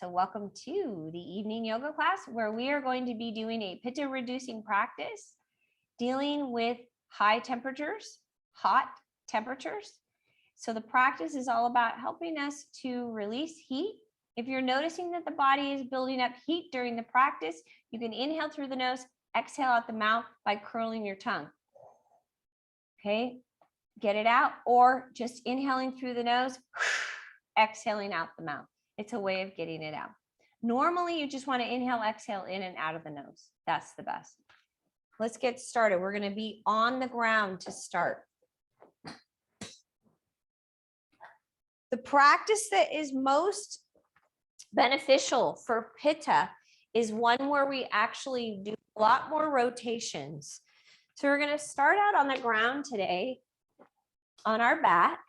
So welcome to the evening yoga class where we are going to be doing a pitta reducing practice dealing with hot temperatures. So the practice is all about helping us to release heat. If you're noticing that the body is building up heat during the practice, you can inhale through the nose, exhale out the mouth by curling your tongue. Okay, get it out, or just inhaling through the nose, exhaling out the mouth. It's a way of getting it out. Normally, you just want to inhale, exhale in and out of the nose. That's the best. Let's get started. We're going to be on the ground to start. The practice that is most beneficial for Pitta is one where we actually do a lot more rotations. So we're going to start out on the ground today on our back,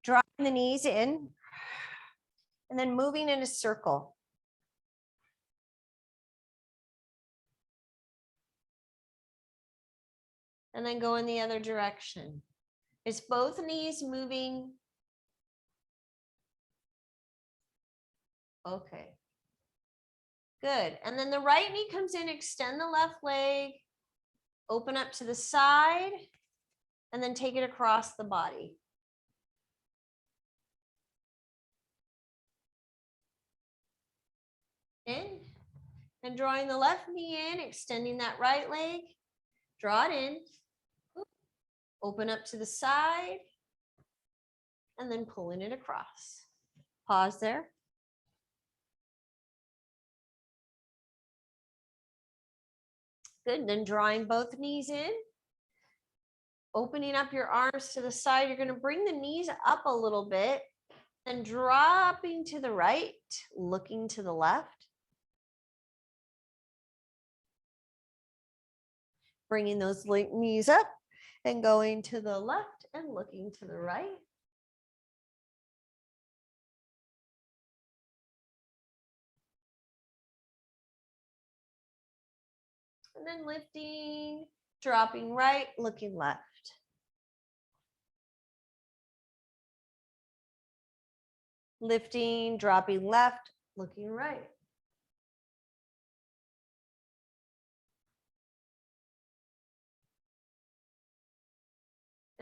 drawing the knees in, and then moving in a circle. And then go in the other direction. Is both knees moving? Okay. Good. And then the right knee comes in, extend the left leg, open up to the side, and then take it across the body. In, and drawing the left knee in, extending that right leg, draw it in, open up to the side, and then pulling it across. Pause there. Good, then drawing both knees in, opening up your arms to the side. You're going to bring the knees up a little bit, and dropping to the right, looking to the left. Bringing those knees up and going to the left and looking to the right. And then lifting, dropping right, looking left. Lifting, dropping left, looking right.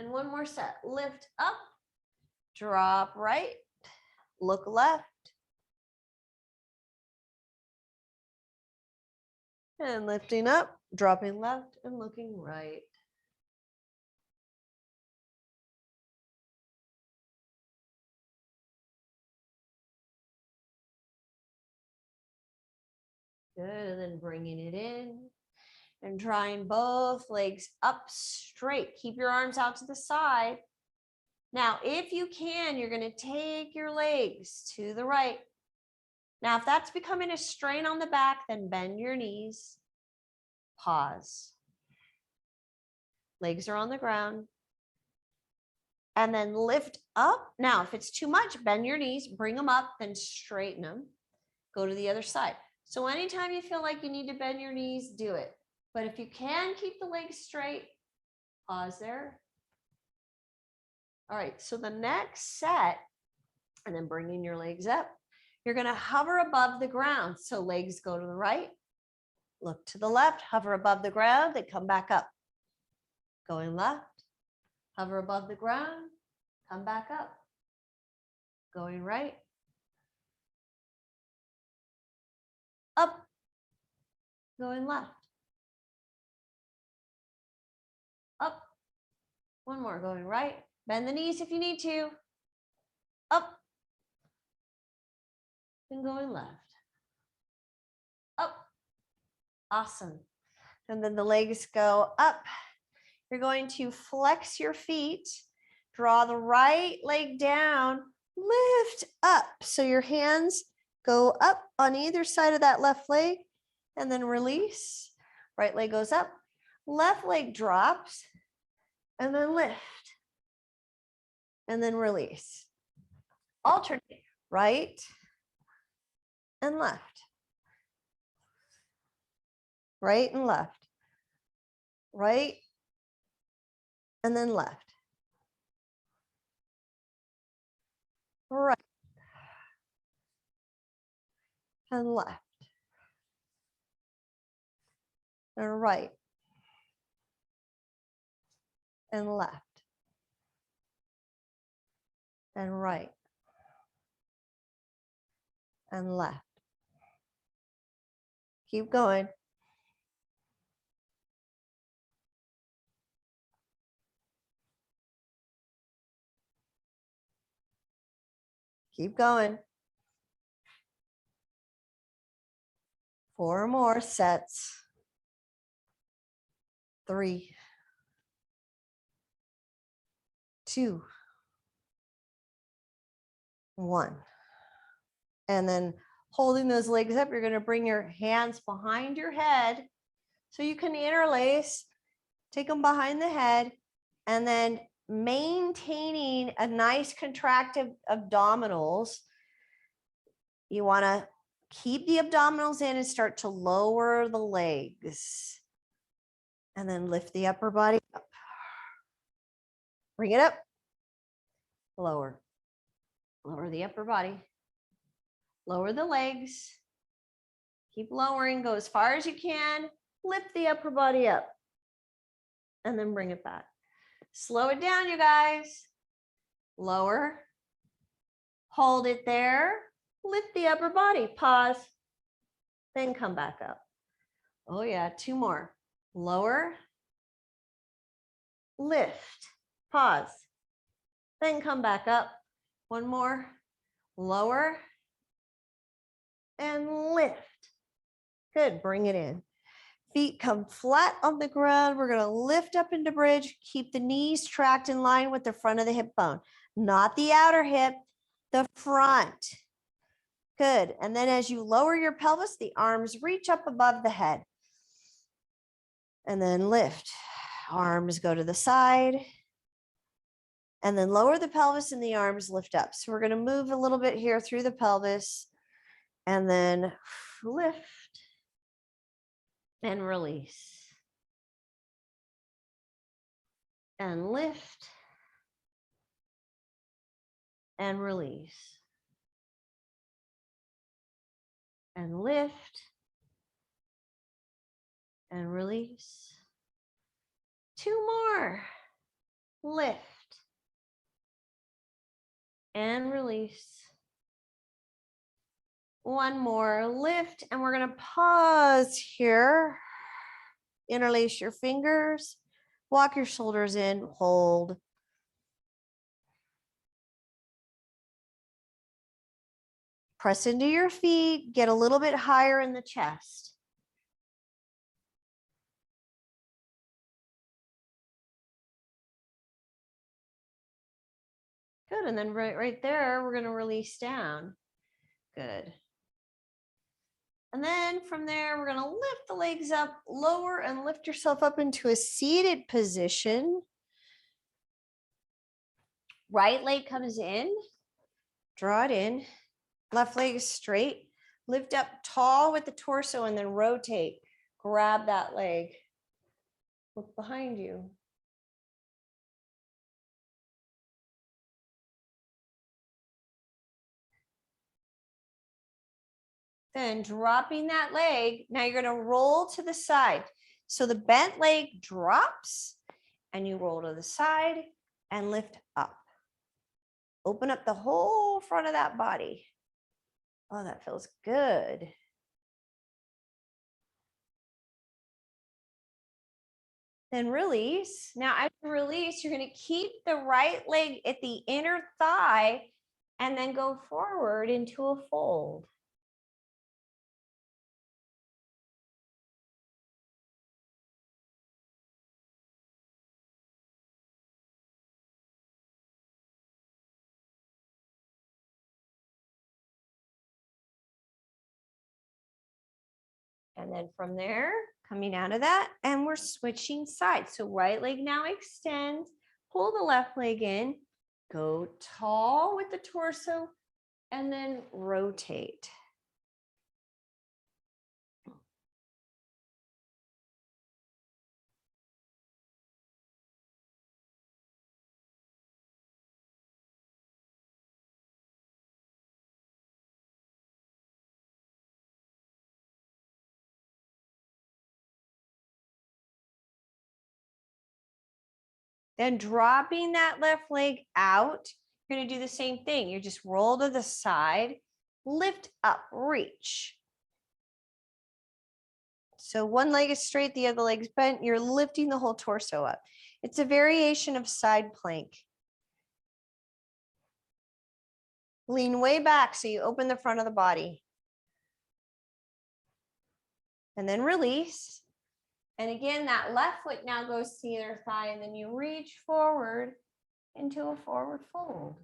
And one more set. Lift up, drop right, look left. And lifting up, dropping left, and looking right. Good, and then bringing it in and drawing both legs up straight. Keep your arms out to the side. Now, if you can, you're going to take your legs to the right. Now, if that's becoming a strain on the back, then bend your knees. Pause. Legs are on the ground. And then lift up. Now, if it's too much, bend your knees, bring them up, then straighten them. Go to the other side. So anytime you feel like you need to bend your knees, do it. But if you can keep the legs straight, pause there. All right, so the next set, and then bringing your legs up, you're going to hover above the ground. So legs go to the right, look to the left, hover above the ground, they come back up. Going left, hover above the ground, come back up. Going right, up, going left, up, one more, going right, bend the knees if you need to, up, and going left, up, awesome. And then the legs go up. You're going to flex your feet, draw the right leg down, lift up. So your hands go up on either side of that left leg, and then release. Right leg goes up, left leg drops, and then lift, and then release. Alternate, right and left, right and left, right and then left, right, and left and right and left and right and left. Keep going. Keep going. 4 more sets. 3, 2, 1. And then holding those legs up, you're going to bring your hands behind your head so you can interlace. Take them behind the head, and then maintaining a nice contracted abdominals. You want to keep the abdominals in and start to lower the legs. And then lift the upper body up. Bring it up. Lower. Lower the upper body. Lower the legs. Keep lowering. Go as far as you can. Lift the upper body up. And then bring it back. Slow it down, you guys. Lower. Hold it there. Lift the upper body. Pause. Then come back up. Oh yeah, 2 more. Lower. Lift. Pause. Then come back up. 1 more. Lower. And lift. Good. Bring it in. Feet come flat on the ground. We're going to lift up into bridge. Keep the knees tracked in line with the front of the hip bone. Not the outer hip, the front. Good. And then as you lower your pelvis, the arms reach up above the head. And then lift. Arms go to the side. And then lower the pelvis and the arms lift up. So we're going to move a little bit here through the pelvis. And then lift and release. And lift and release. And lift and release. 2 more. Lift and release. 1 more. Lift, and we're going to pause here. Interlace your fingers. Walk your shoulders in. Hold. Press into your feet. Get a little bit higher in the chest. Good. And then right there, we're going to release down. Good. And then from there, we're going to lift the legs up, lower, and lift yourself up into a seated position. Right leg comes in. Draw it in. Left leg is straight. Lift up tall with the torso and then rotate. Grab that leg. Look behind you. Then dropping that leg, now you're going to roll to the side. So the bent leg drops and you roll to the side and lift up. Open up the whole front of that body. Oh, that feels good. Then release. Now as you release, you're going to keep the right leg at the inner thigh and then go forward into a fold. And then from there, coming out of that, and we're switching sides. So right leg now extends, pull the left leg in, go tall with the torso, and then rotate. Then dropping that left leg out, you're going to do the same thing. You just roll to the side, lift up, reach. So one leg is straight, the other leg's bent. You're lifting the whole torso up. It's a variation of side plank. Lean way back so you open the front of the body. And then release. And again, that left foot now goes to the other thigh, and then you reach forward into a forward fold.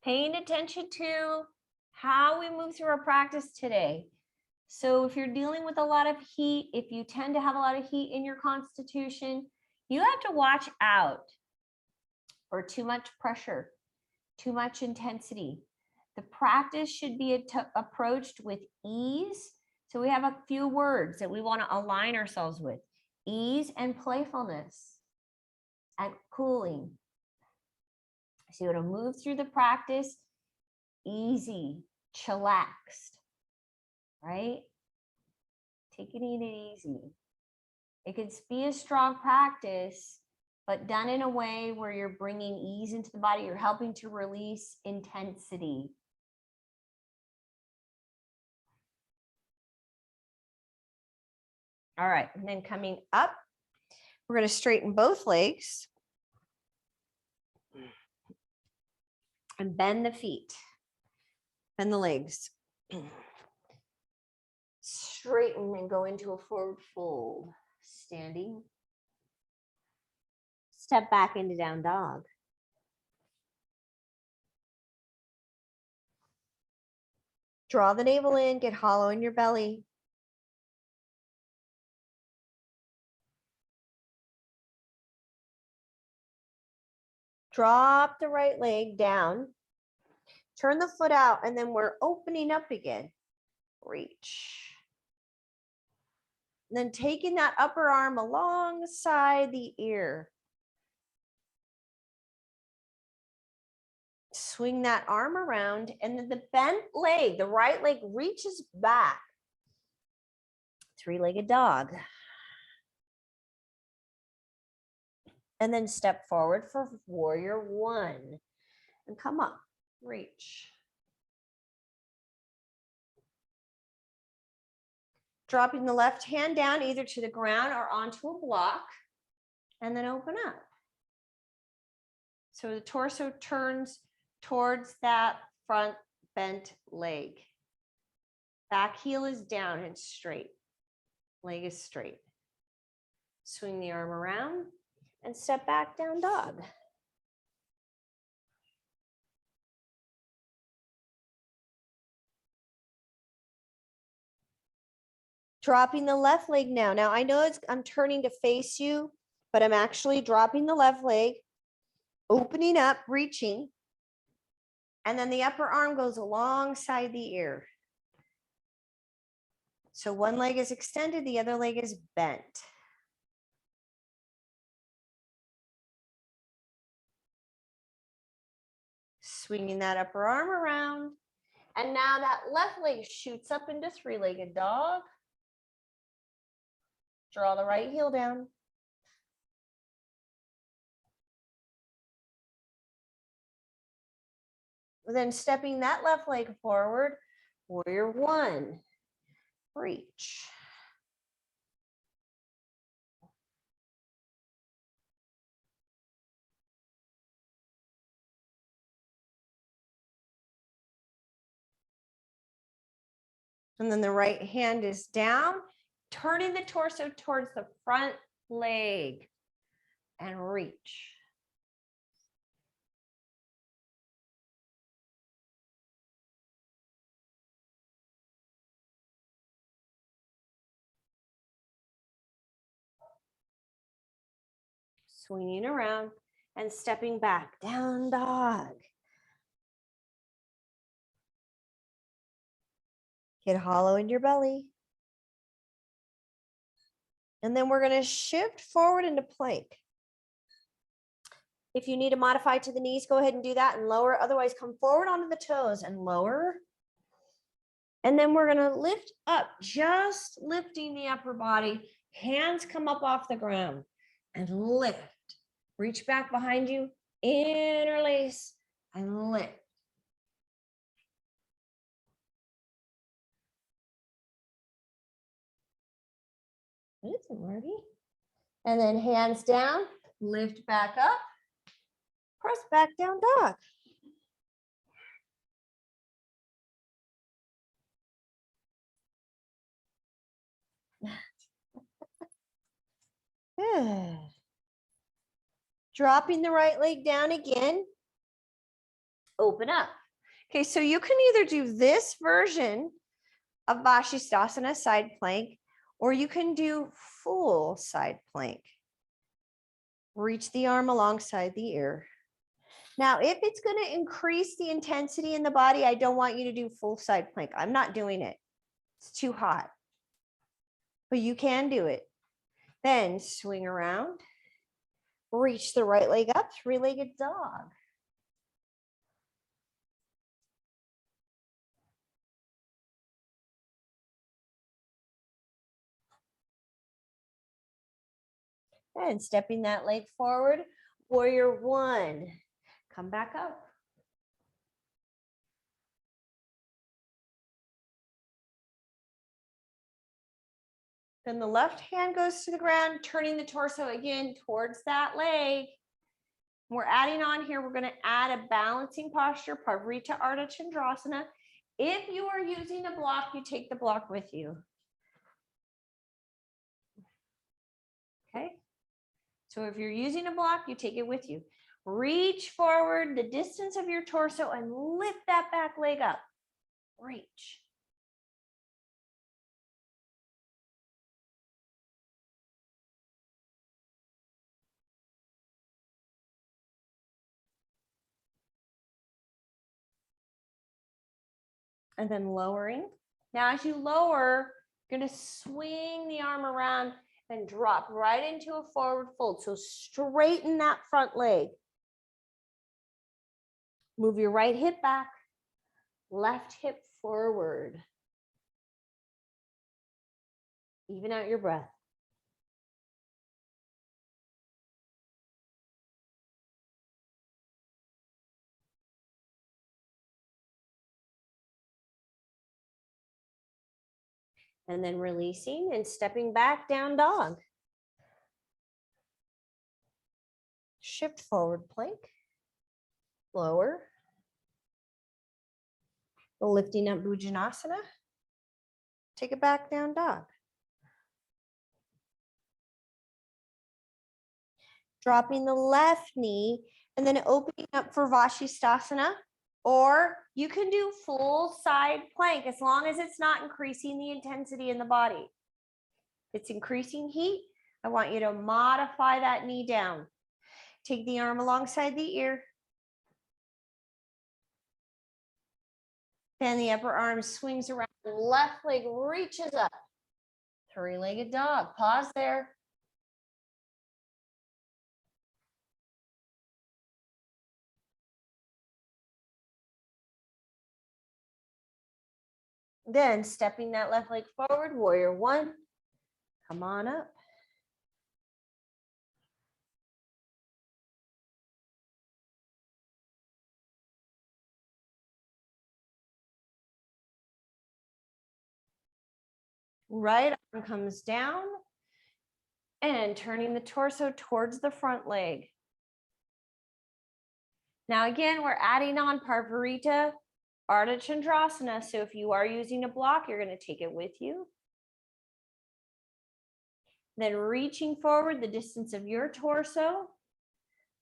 Paying attention to how we move through our practice today. So if you're dealing with a lot of heat, if you tend to have a lot of heat in your constitution, you have to watch out for too much pressure, too much intensity. The practice should be approached with ease. So we have a few words that we want to align ourselves with: ease and playfulness and cooling. So you want to move through the practice easy, chillaxed, right? Taking it easy. It could be a strong practice, but done in a way where you're bringing ease into the body. You're helping to release intensity. All right, and then coming up, we're going to straighten both legs and bend the feet, bend the legs. Straighten and go into a forward fold. Standing. Step back into down dog. Draw the navel in, get hollow in your belly. Drop the right leg down. Turn the foot out, and then we're opening up again. Reach. And then taking that upper arm alongside the ear. Swing that arm around, and then the bent leg, the right leg reaches back. Three-legged dog. And then step forward for warrior one. And come up, reach. Dropping the left hand down either to the ground or onto a block, and then open up. So the torso turns towards that front bent leg. Back heel is down and straight. Leg is straight. Swing the arm around and step back, down dog. Dropping the left leg now. Now I know I'm turning to face you, but I'm actually dropping the left leg, opening up, reaching, and then the upper arm goes alongside the ear. So one leg is extended, the other leg is bent. Swinging that upper arm around. And now that left leg shoots up into three-legged dog. Draw the right heel down. Then stepping that left leg forward, warrior one, reach. And then the right hand is down, turning the torso towards the front leg and reach. Swinging around and stepping back, down dog. Get hollow in your belly. And then we're going to shift forward into plank. If you need to modify to the knees, go ahead and do that and lower. Otherwise, come forward onto the toes and lower. And then we're going to lift up, just lifting the upper body, Hands come up off the ground and lift. Reach back behind you, interlace and lift. What is it, Marty? And then hands down, lift back up, press back down dog. Good. Dropping the right leg down again. Open up. Okay, so you can either do this version of Vashisthasana side plank, or you can do full side plank. Reach the arm alongside the ear. Now, if it's going to increase the intensity in the body, I don't want you to do full side plank. I'm not doing it. It's too hot. But you can do it. Then swing around. Reach the right leg up, three-legged dog. And stepping that leg forward, warrior one. Come back up. Then the left hand goes to the ground, turning the torso again towards that leg. We're adding on here, we're going to add a balancing posture, Parvrita Ardha Chandrasana. If you are using a block, you take the block with you. Okay. So if you're using a block, you take it with you. Reach forward the distance of your torso and lift that back leg up. Reach. And then lowering. Now, as you lower, you're going to swing the arm around and drop right into a forward fold. So straighten that front leg. Move your right hip back, left hip forward. Even out your breath. And then releasing and stepping back, down dog. Shift forward plank. Lower. Lifting up Bhujanasana. Take it back, down dog. Dropping the left knee and then opening up for Vashisthasana. Or you can do full side plank as long as it's not increasing the intensity in the body. If it's increasing heat, I want you to modify that knee down. Take the arm alongside the ear. Then the upper arm swings around. Left leg reaches up. Three-legged dog. Pause there. Then stepping that left leg forward, warrior one. Come on up. Right arm comes down and turning the torso towards the front leg. Now again, we're adding on Parvrita Ardha Chandrasana. So if you are using a block, you're going to take it with you. Then reaching forward the distance of your torso.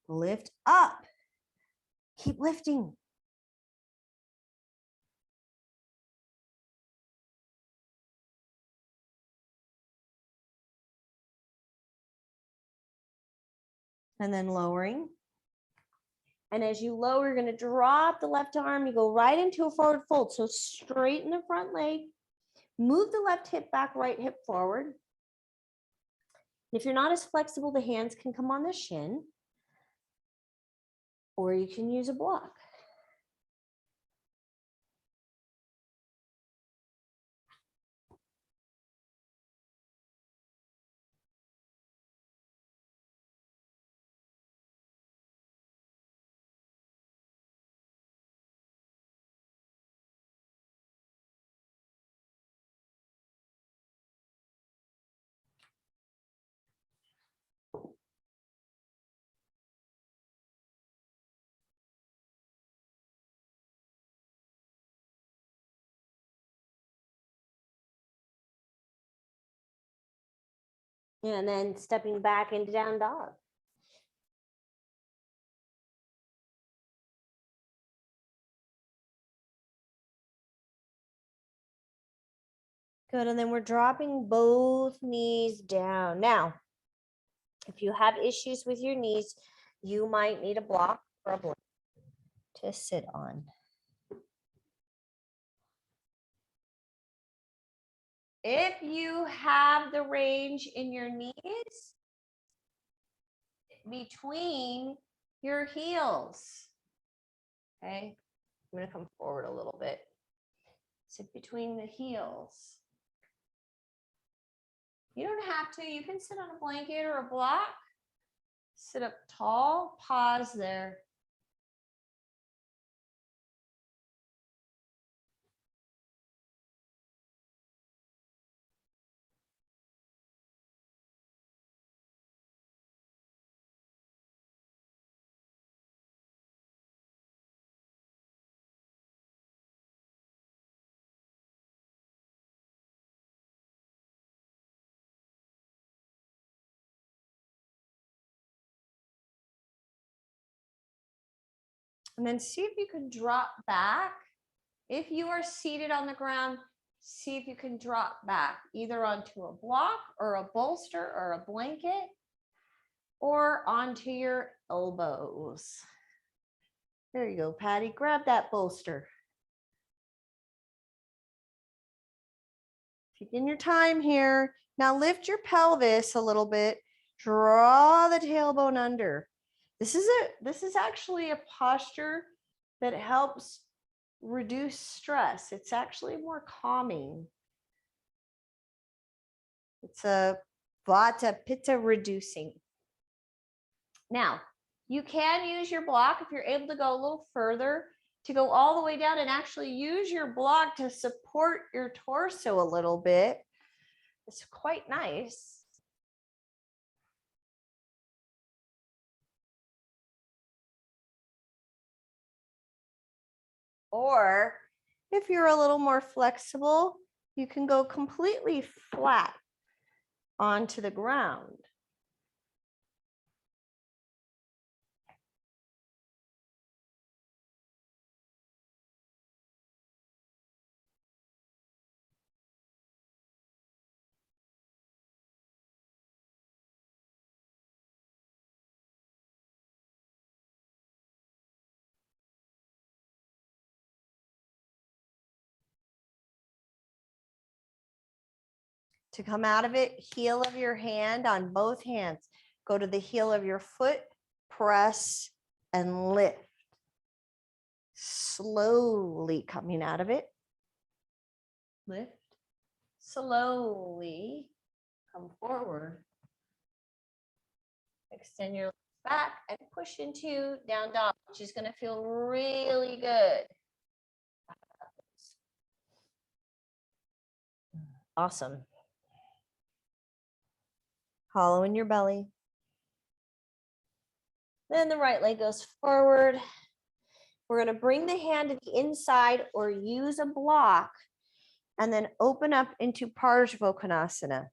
Lift up. Keep lifting. And then lowering. And as you lower, you're going to drop the left arm. You go right into a forward fold. So straighten the front leg. Move the left hip back, right hip forward. If you're not as flexible, the hands can come on the shin. Or you can use a block. And then stepping back into down dog. Good, and then we're dropping both knees down. Now, if you have issues with your knees, you might need a block or a blanket to sit on. If you have the range in your knees, between your heels, okay? I'm gonna come forward a little bit. Sit between the heels. You don't have to, you can sit on a blanket or a block. Sit up tall, pause there. And then see if you can drop back. If you are seated on the ground, see if you can drop back either onto a block or a bolster or a blanket or onto your elbows. There you go, Patty. Grab that bolster. Taking your time here. Now lift your pelvis a little bit. Draw the tailbone under. This is actually a posture that helps reduce stress. It's actually more calming. It's a Vata Pitta reducing. Now, you can use your block if you're able to go a little further to go all the way down and actually use your block to support your torso a little bit. It's quite nice. Or if you're a little more flexible, you can go completely flat onto the ground. To come out of it, heel of your hand on both hands. Go to the heel of your foot, press, and lift. Slowly coming out of it. Lift. Slowly come forward. Extend your legs back and push into down dog, which is going to feel really good. Awesome. Hollow in your belly. Then the right leg goes forward. We're going to bring the hand to the inside or use a block and then open up into Parsvakonasana.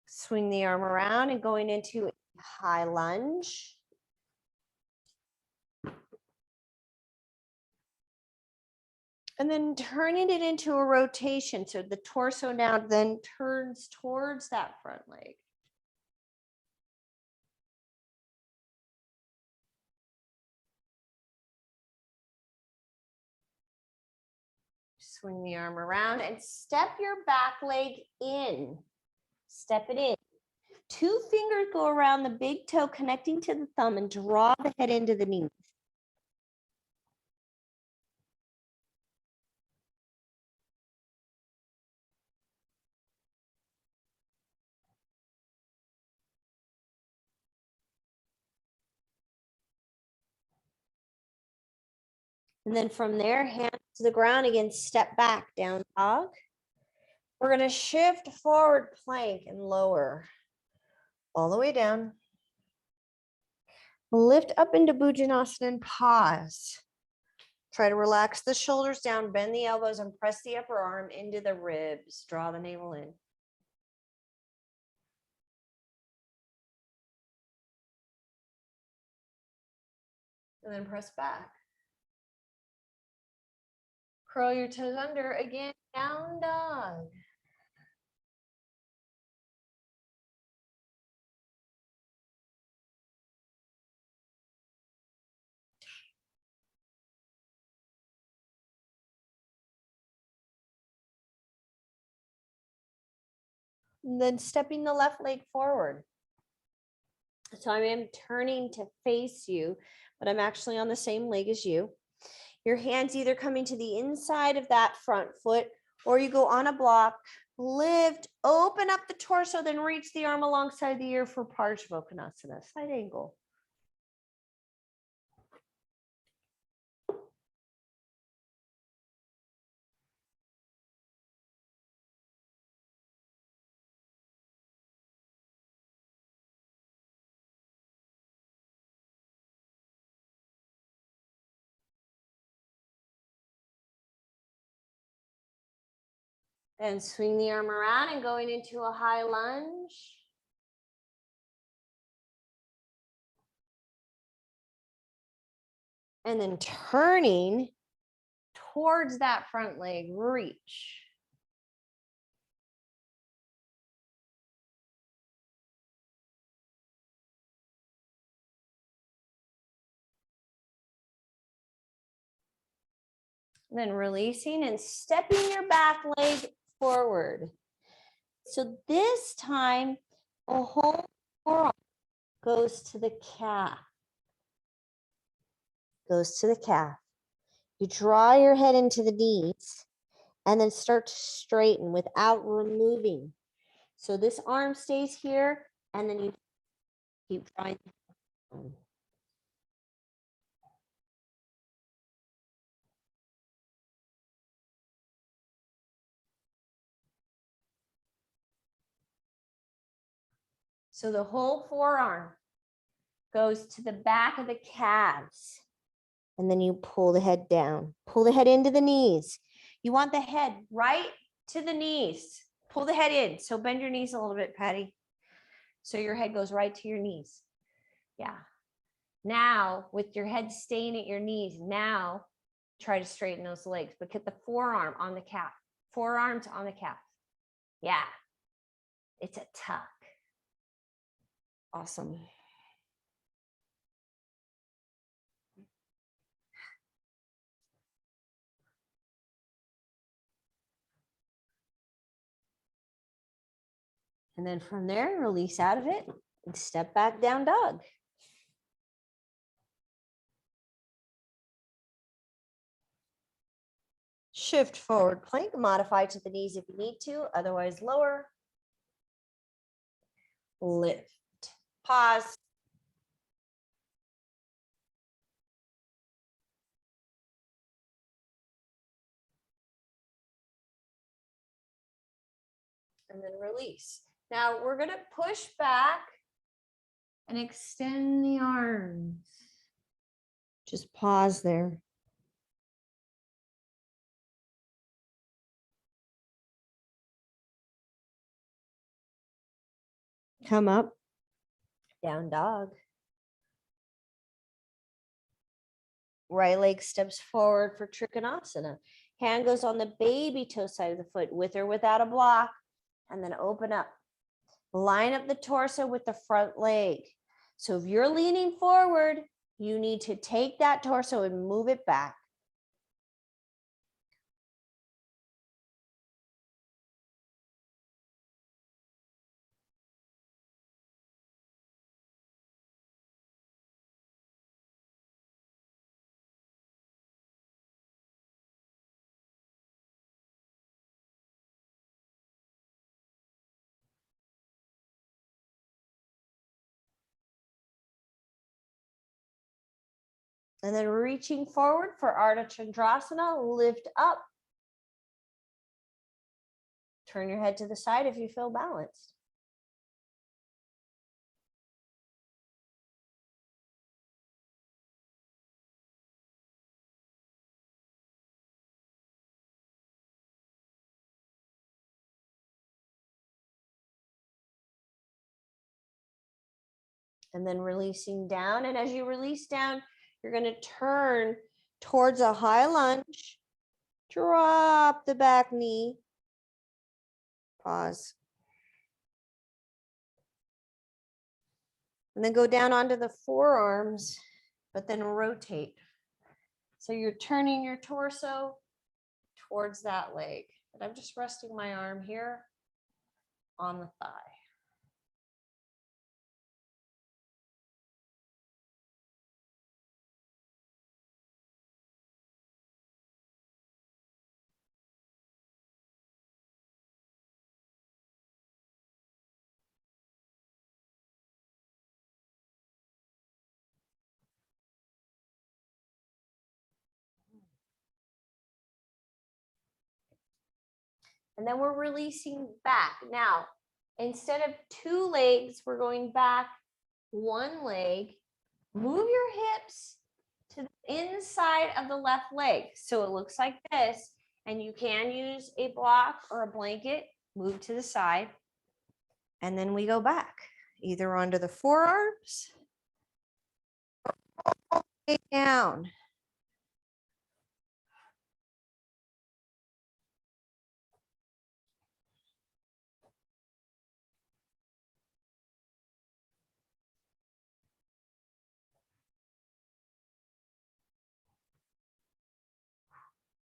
Swing the arm around and going into a high lunge. And then turning it into a rotation. So the torso now then turns towards that front leg. Swing the arm around and step your back leg in. Step it in. 2 fingers go around the big toe connecting to the thumb and draw the head into the knees. And then from there, hands to the ground again, step back, down dog. We're going to shift forward plank and lower all the way down. Lift up into Bhujanasana and pause. Try to relax the shoulders down, bend the elbows, and press the upper arm into the ribs. Draw the navel in. And then press back. Curl your toes under. Again, down dog. And then stepping the left leg forward. So I am turning to face you, but I'm actually on the same leg as you. Your hands either coming to the inside of that front foot, or you go on a block, lift, open up the torso, then reach the arm alongside the ear for Parsvakonasana, side angle. And swing the arm around and going into a high lunge. And then turning towards that front leg, reach. And then releasing and stepping your back leg forward. So this time, a whole forearm goes to the calf. Goes to the calf. You draw your head into the knees and then start to straighten without removing. So this arm stays here and then you keep drawing. So the whole forearm goes to the back of the calves. And then you pull the head down. Pull the head into the knees. You want the head right to the knees. Pull the head in. So bend your knees a little bit, Patty. So your head goes right to your knees. Yeah. Now, with your head staying at your knees, now try to straighten those legs, but get the forearm on the calf. Forearms on the calf. Yeah. It's a tuck. Awesome. And then from there, release out of it and step back down dog. Shift forward plank, modify to the knees if you need to, otherwise lower. Lift, pause. And then release. Now we're gonna push back and extend the arms. Just pause there. Come up, down dog. Right leg steps forward for Trikonasana. Hand goes on the baby toe side of the foot, with or without a block, and then open up. Line up the torso with the front leg. So if you're leaning forward, you need to take that torso and move it back. And then reaching forward for Ardha Chandrasana, lift up. Turn your head to the side if you feel balanced. And then releasing down. And as you release down, you're going to turn towards a high lunge. Drop the back knee. Pause. And then go down onto the forearms, but then rotate. So you're turning your torso towards that leg. And I'm just resting my arm here on the thigh. And then we're releasing back. Now, instead of two legs, we're going back one leg. Move your hips to the inside of the left leg. So it looks like this. And you can use a block or a blanket. Move to the side. And then we go back, either onto the forearms or all the way down.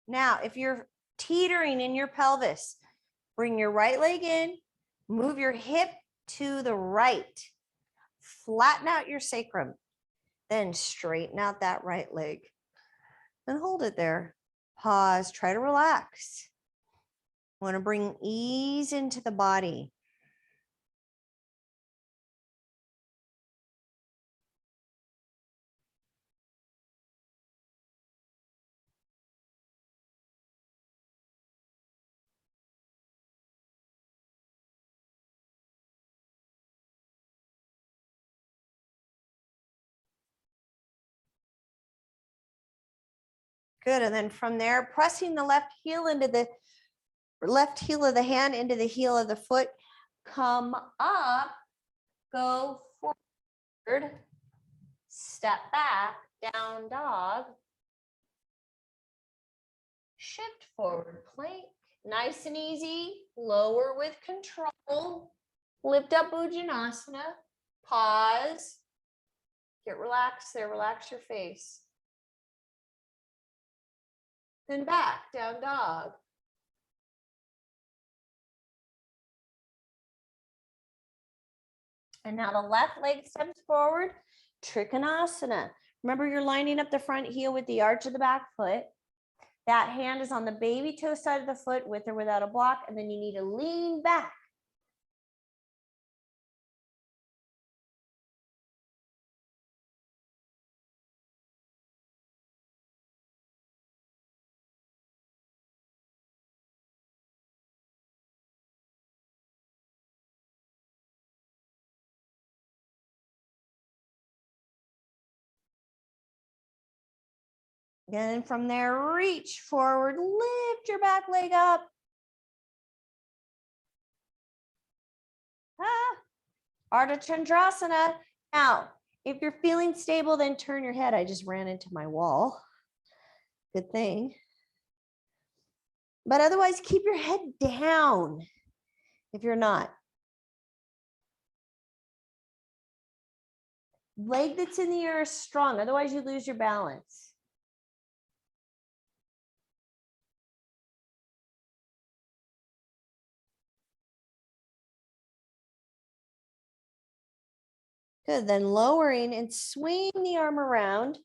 Now, if you're teetering in your pelvis, bring your right leg in, move your hip to the right, flatten out your sacrum, then straighten out that right leg and hold it there. Pause, try to relax. Want to bring ease into the body. Good. And then from there, pressing the left heel into the left heel of the hand into the heel of the foot. Come up, go forward, step back, down dog, shift forward plank. Nice and easy. Lower with control. Lift up Bhujanasana. Pause. Get relaxed there. Relax your face. Then back, down dog. And now the left leg steps forward, Trikonasana. Remember, you're lining up the front heel with the arch of the back foot. That hand is on the baby toe side of the foot with or without a block, and then you need to lean back. And from there, reach forward, lift your back leg up. Ardha Chandrasana. Now, if you're feeling stable, then turn your head. I just ran into my wall. Good thing. But otherwise, keep your head down if you're not. Leg that's in the air is strong. Otherwise, you lose your balance. Good, then lowering and swing the arm around.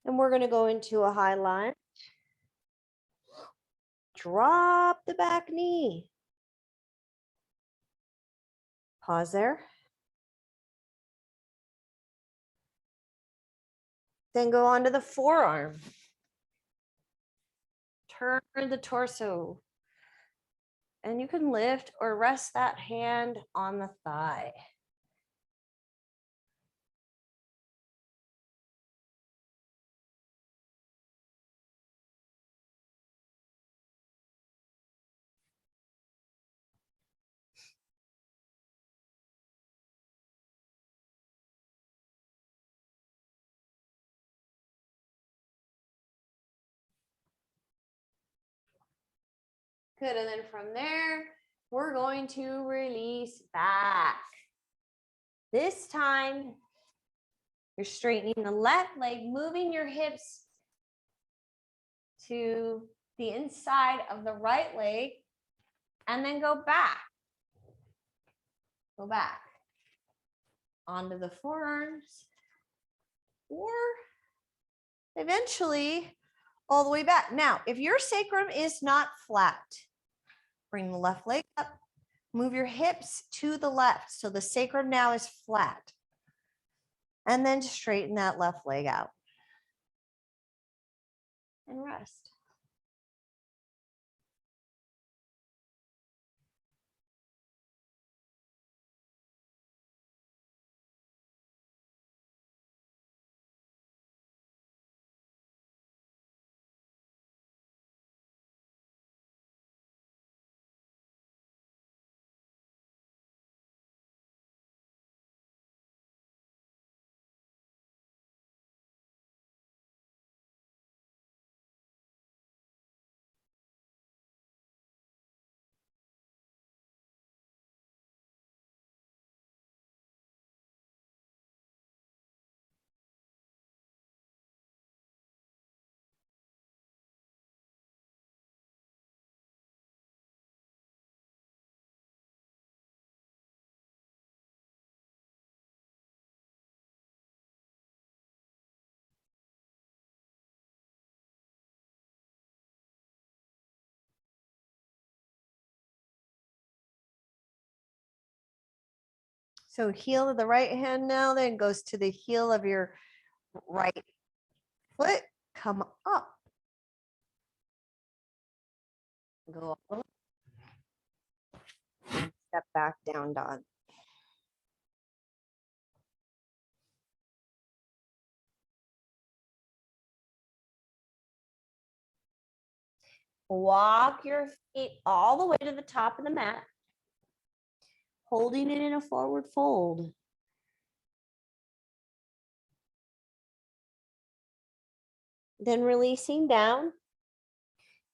And we're gonna go into a high lunge. Drop the back knee. Pause there. Then go onto the forearm. Turn the torso. And you can lift or rest that hand on the thigh. Good, and then from there, we're going to release back. This time, you're straightening the left leg, moving your hips to the inside of the right leg, and then go back. Go back onto the forearms, or eventually all the way back. Now, if your sacrum is not flat, bring the left leg up, move your hips to the left. So the sacrum now is flat. And then straighten that left leg out. And rest. So heel of the right hand now then goes to the heel of your right foot. Come up. Go up. Step back down dog. Walk your feet all the way to the top of the mat, holding it in a forward fold. Then releasing down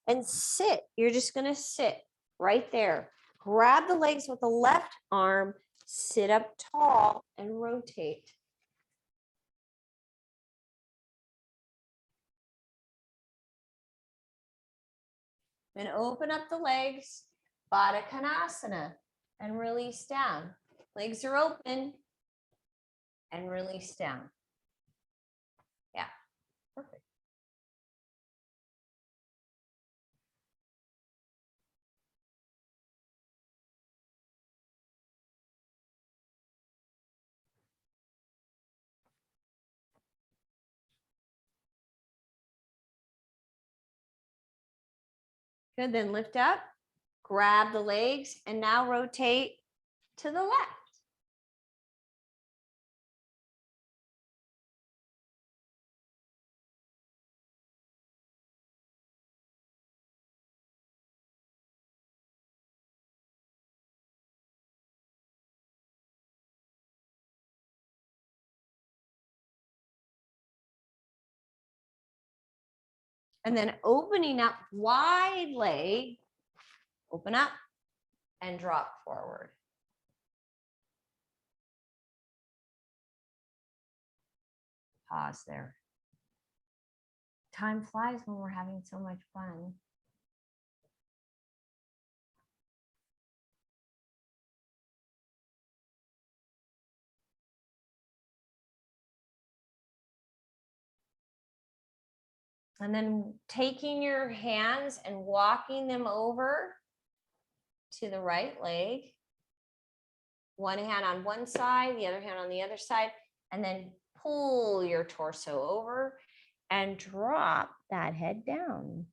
and sit. You're just going to sit right there. Grab the legs with the left arm, sit up tall and rotate. Then open up the legs, Baddha Konasana, and release down. Legs are open and release down. Yeah, perfect. Good, then lift up, grab the legs, and now rotate to the left. And then opening up wide leg, open up and drop forward. Pause there. Time flies when we're having so much fun. And then taking your hands and walking them over to the right leg. One hand on one side, the other hand on the other side, and then pull your torso over and drop that head down.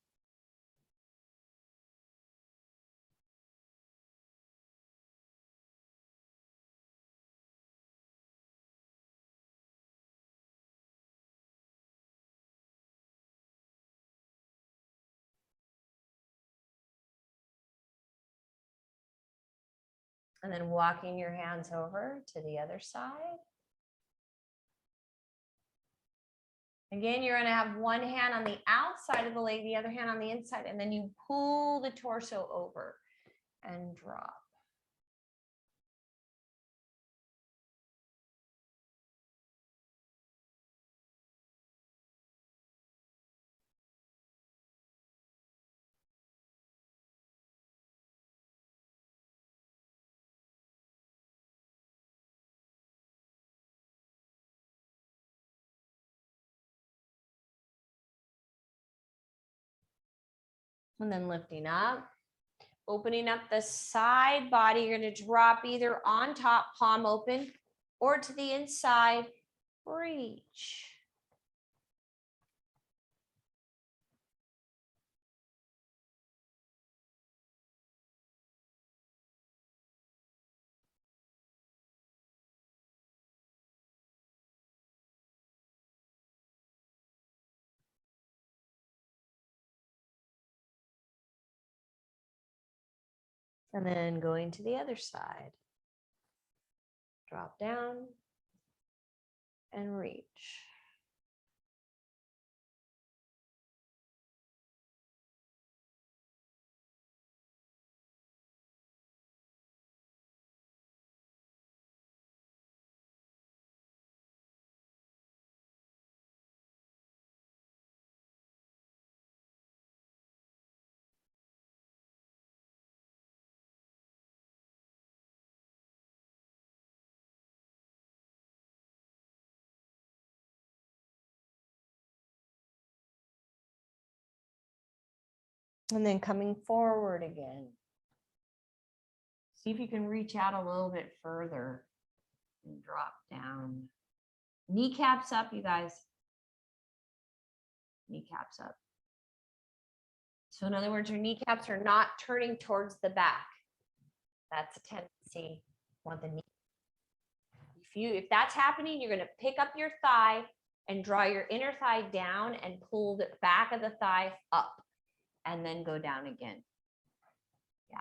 And then walking your hands over to the other side. Again, you're gonna have one hand on the outside of the leg, the other hand on the inside, and then you pull the torso over and drop. And then lifting up, opening up the side body. You're going to drop either on top, palm open, or to the inside, reach. And then going to the other side. Drop down and reach. And then coming forward again. See if you can reach out a little bit further and drop down. Kneecaps up, you guys. Kneecaps up. So in other words, your kneecaps are not turning towards the back. That's a tendency. Want the knee. If that's happening, you're going to pick up your thigh and draw your inner thigh down and pull the back of the thigh up and then go down again. Yeah.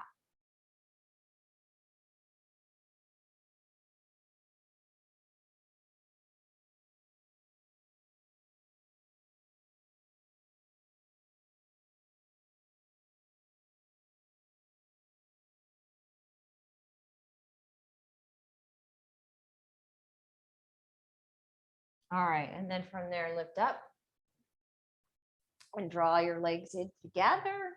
All right, and then from there, lift up and draw your legs in together.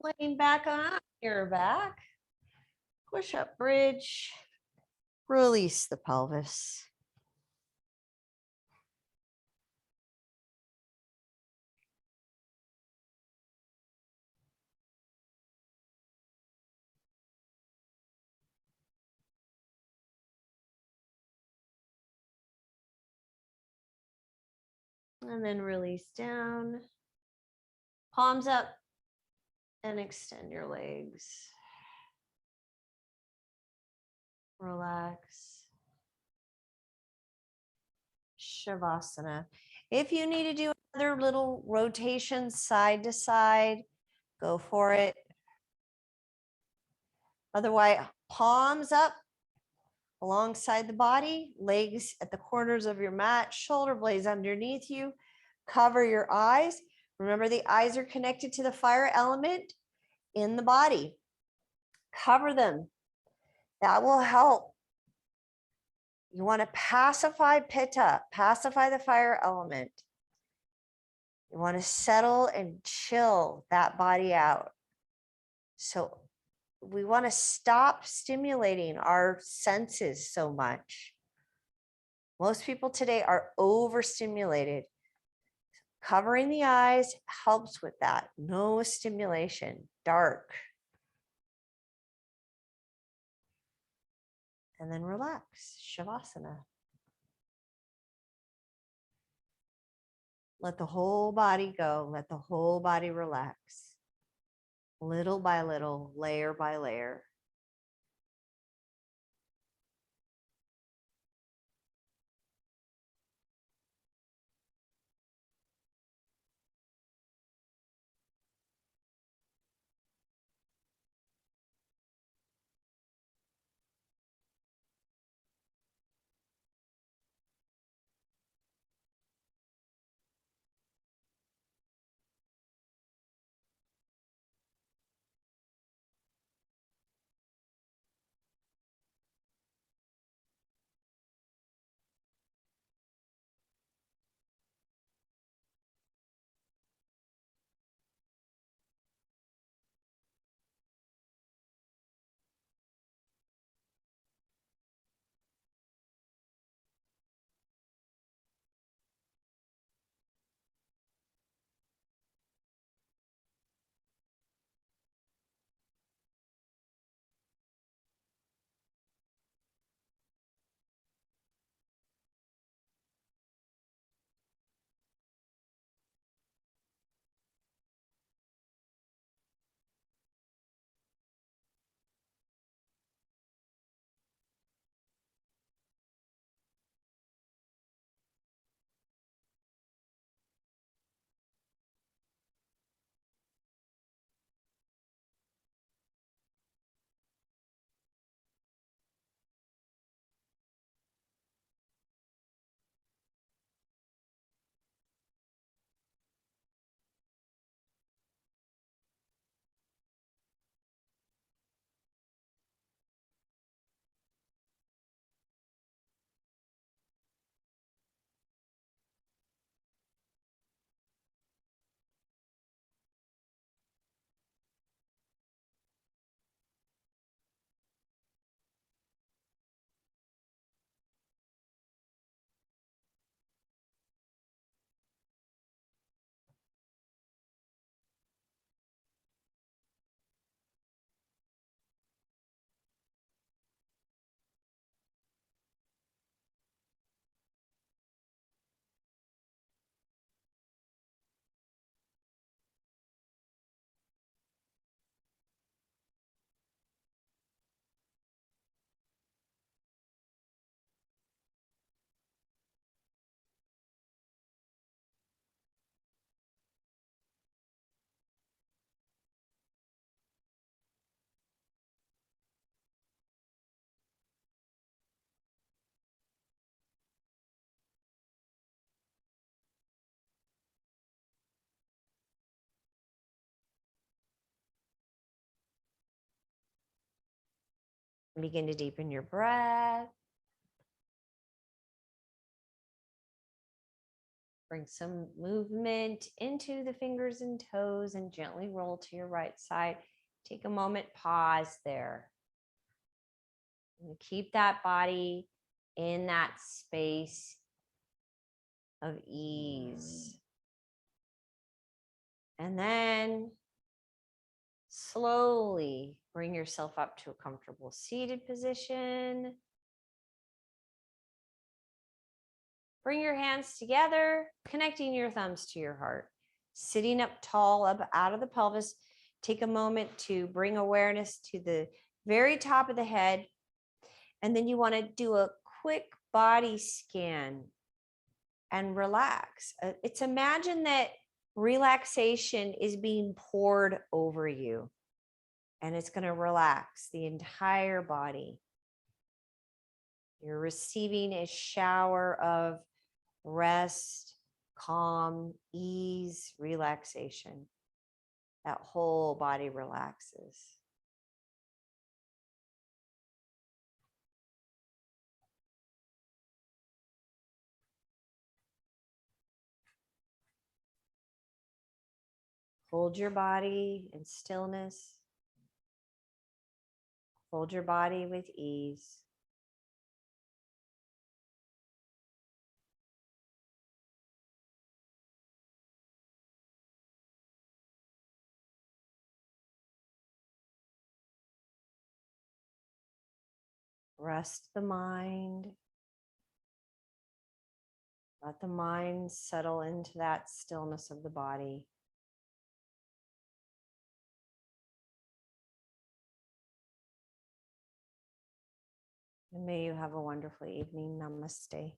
Laying back on your back. Push up bridge. Release the pelvis. And then release down. Palms up and extend your legs. Relax. Shavasana. If you need to do another little rotation side to side, go for it. Otherwise, palms up alongside the body, legs at the corners of your mat, shoulder blades underneath you. Cover your eyes. Remember, the eyes are connected to the fire element in the body. Cover them. That will help. You want to pacify Pitta, pacify the fire element. You want to settle and chill that body out. So we want to stop stimulating our senses so much. Most people today are overstimulated. Covering the eyes helps with that. No stimulation, dark. And then relax, Shavasana. Let the whole body go. Let the whole body relax. Little by little, layer by layer. Begin to deepen your breath. Bring some movement into the fingers and toes and gently roll to your right side. Take a moment, pause there. And keep that body in that space of ease. And then slowly bring yourself up to a comfortable seated position. Bring your hands together, connecting your thumbs to your heart. Sitting up tall, up out of the pelvis. Take a moment to bring awareness to the very top of the head. And then you want to do a quick body scan and relax. It's imagine that relaxation is being poured over you, and it's going to relax the entire body. You're receiving a shower of rest, calm, ease, relaxation. That whole body relaxes. Hold your body in stillness. Hold your body with ease. Rest the mind. Let the mind settle into that stillness of the body. And may you have a wonderful evening. Namaste.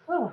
Oh.